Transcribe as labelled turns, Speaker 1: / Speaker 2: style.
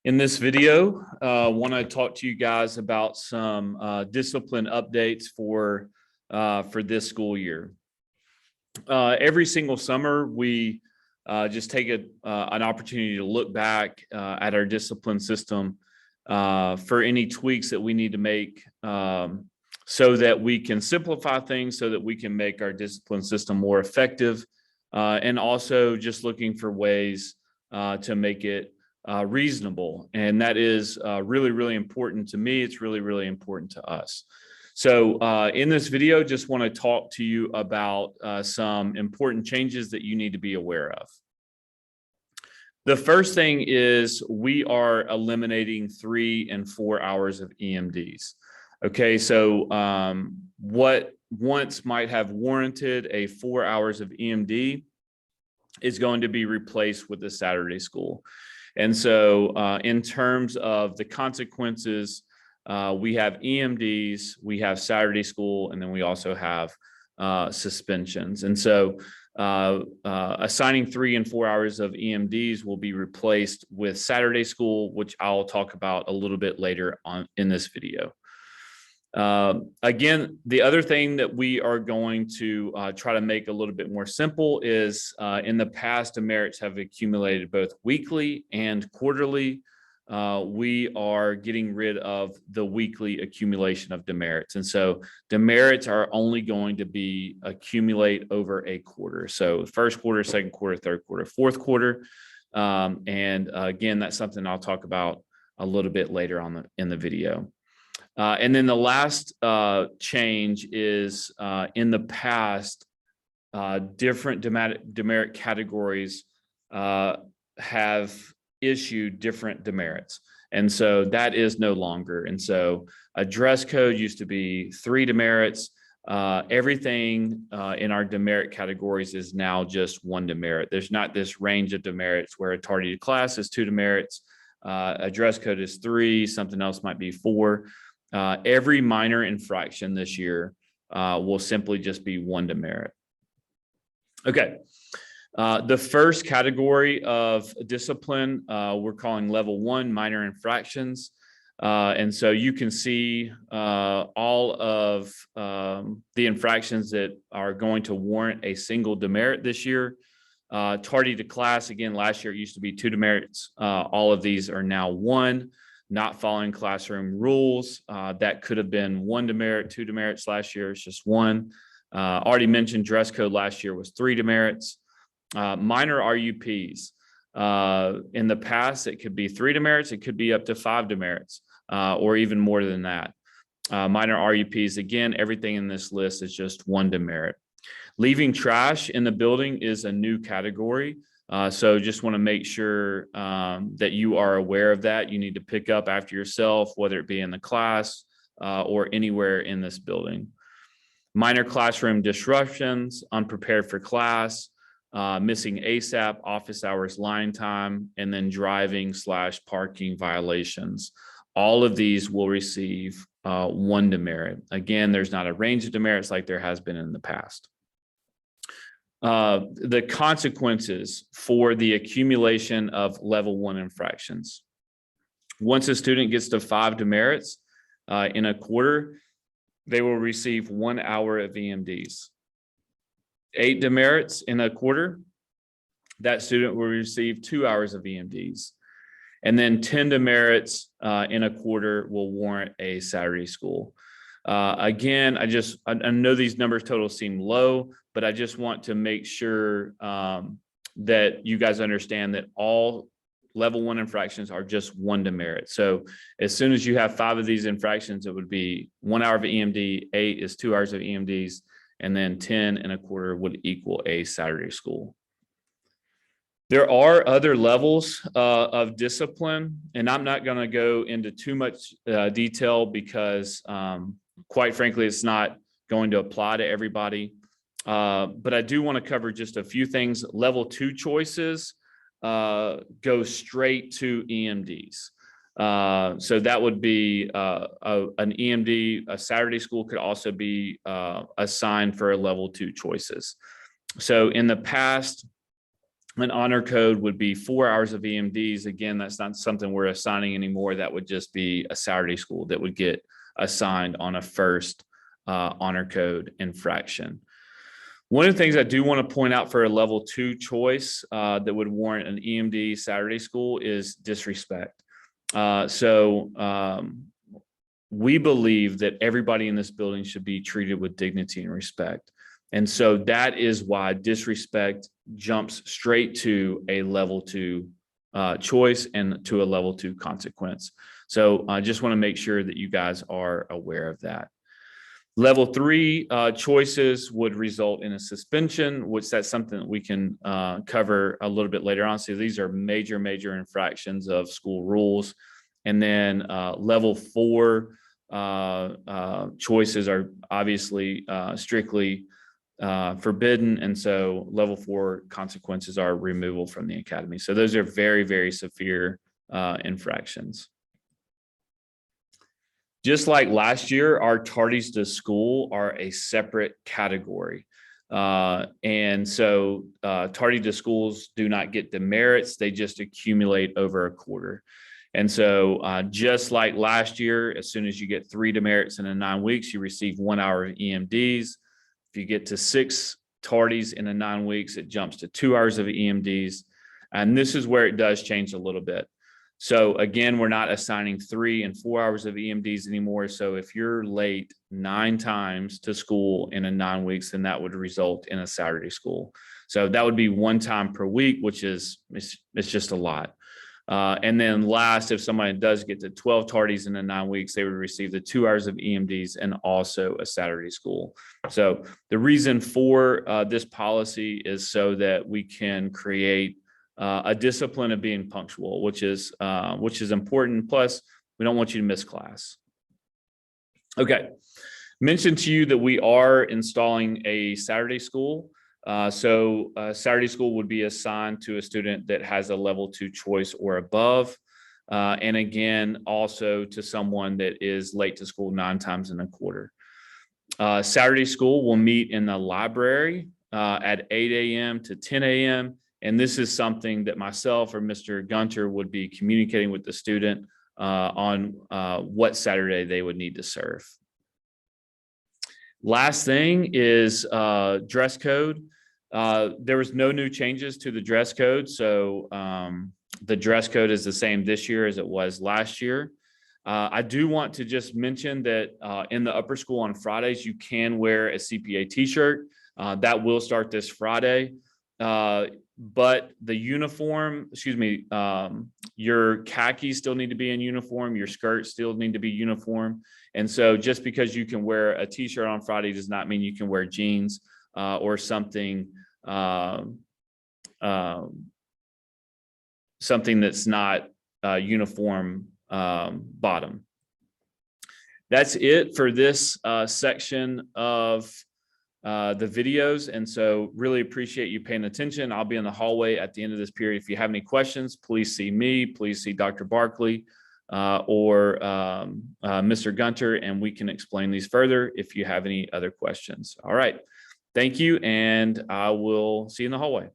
Speaker 1: In this video, I want to talk to you guys about some discipline updates for this school year. Every single summer, we just take an opportunity to look back at our discipline system for any tweaks that we need to make so that we can simplify things, so that we can make our discipline system more effective, and also just looking for ways to make it reasonable. And that is really, really important to me. It's really, really important to us. So in this video, just want to talk to you about some important changes that you need to be aware of. The first thing is we are eliminating 3 and 4 hours of EMDs. Okay, so what once might have warranted a 4 hours of EMD is going to be replaced with the Saturday school. And so in terms of the consequences, we have EMDs, we have Saturday school, and then we also have suspensions. And so assigning 3 and 4 hours of EMDs will be replaced with Saturday school, which I'll talk about a little bit later on in this video. Again, the other thing that we are going to try to make a little bit more simple is in the past, demerits have accumulated both weekly and quarterly. We are getting rid of the weekly accumulation of demerits. And so demerits are only going to be accumulate over a quarter. So first quarter, second quarter, third quarter, fourth quarter. And again, that's something I'll talk about a little bit later on in the video. And then the last change is in the past, different demerit categories have issued different demerits. And so that is no longer. And so a dress code used to be 3 demerits. Everything in our demerit categories is now just 1 demerit. There's not this range of demerits where a tardy to class is 2 demerits, a dress code is 3, something else might be 4. Every minor infraction this year will simply just be 1 demerit. Okay. The first category of discipline we're calling level 1 minor infractions. And so you can see all of the infractions that are going to warrant a single demerit this year. Tardy to class, again, last year it used to be 2 demerits. All of these are now 1. Not following classroom rules, that could have been 1 demerit, 2 demerits last year. It's just 1. Already mentioned dress code last year was 3 demerits. Minor RUPs. In the past, it could be 3 demerits. It could be up to 5 demerits or even more than that. Minor RUPs, again, everything in this list is just 1 demerit. Leaving trash in the building is a new category. So just want to make sure that you are aware of that. You need to pick up after yourself, whether it be in the class or anywhere in this building. Minor classroom disruptions, unprepared for class, missing ASAP, office hours, line time, and then driving/parking violations. All of these will receive 1 demerit. Again, there's not a range of demerits like there has been in the past. The consequences for the accumulation of level 1 infractions. Once a student gets to 5 demerits in a quarter, they will receive 1 hour of EMDs. 8 demerits in a quarter, that student will receive 2 hours of EMDs. And then 10 demerits in a quarter will warrant a Saturday school. Again, I know these numbers total seem low, but I just want to make sure that you guys understand that all level 1 infractions are just 1 demerit. So as soon as you have 5 of these infractions, it would be 1 hour of EMD, 8 is 2 hours of EMDs, and then 10 and a quarter would equal a Saturday school. There are other levels of discipline, and I'm not going to go into too much detail because quite frankly, it's not going to apply to everybody. But I do want to cover just a few things. Level 2 choices go straight to EMDs. So that would be an EMD. A Saturday school could also be assigned for a level 2 choices. So in the past, An honor code would be 4 hours of EMDs. Again, that's not something we're assigning anymore. That would just be a Saturday school that would get assigned on a first honor code infraction. One of the things I do want to point out for a level 2 choice that would warrant an EMD Saturday school is disrespect. We believe that everybody in this building should be treated with dignity and respect. And so that is why disrespect jumps straight to a level 2 choice and to a level 2 consequence. So I just want to make sure that you guys are aware of that. Level 3 choices would result in a suspension, which that's something that we can cover a little bit later on. So these are major infractions of school rules. And then level 4 choices are obviously strictly forbidden. And so level 4 consequences are removal from the academy. So those are very severe infractions. Just like last year, our tardies to school are a separate category. And so tardy to schools do not get demerits. They just accumulate over a quarter. And so just like last year, as soon as you get 3 demerits in 9 weeks, you receive 1 hour of EMDs. If you get to 6 tardies in 9 weeks, it jumps to 2 hours of EMDs. And this is where it does change a little bit. So again, we're not assigning 3 and 4 hours of EMDs anymore. So if you're late 9 times to school in 9 weeks, then that would result in a Saturday school. So that would be 1 time per week, which is, it's just a lot. And then last, if somebody does get to 12 tardies in 9 weeks, they would receive the 2 hours of EMDs and also a Saturday school. So the reason for this policy is so that we can create a discipline of being punctual, which is important. Plus, we don't want you to miss class. Okay, mentioned to you that we are installing a Saturday school. So Saturday school would be assigned to a student that has a level 2 choice or above. And again, also to someone that is late to school 9 times in a quarter. Saturday school will meet in the library at 8 a.m. to 10 a.m. And this is something that myself or Mr. Gunter would be communicating with the student on what Saturday they would need to serve. Last thing is dress code. There was no new changes to the dress code. So the dress code is the same this year as it was last year. I do want to just mention that in the upper school on Fridays, you can wear a CPA t-shirt. That will start this Friday. But the uniform, your khakis still need to be in uniform. Your skirts still need to be uniform. And so just because you can wear a t-shirt on Friday does not mean you can wear jeans or something that's not uniform bottom. That's it for this section of the videos. And so really appreciate you paying attention. I'll be in the hallway at the end of this period. If you have any questions, please see me, please see Dr. Barkley or Mr. Gunter, and we can explain these further if you have any other questions. All right. Thank you. And I will see you in the hallway.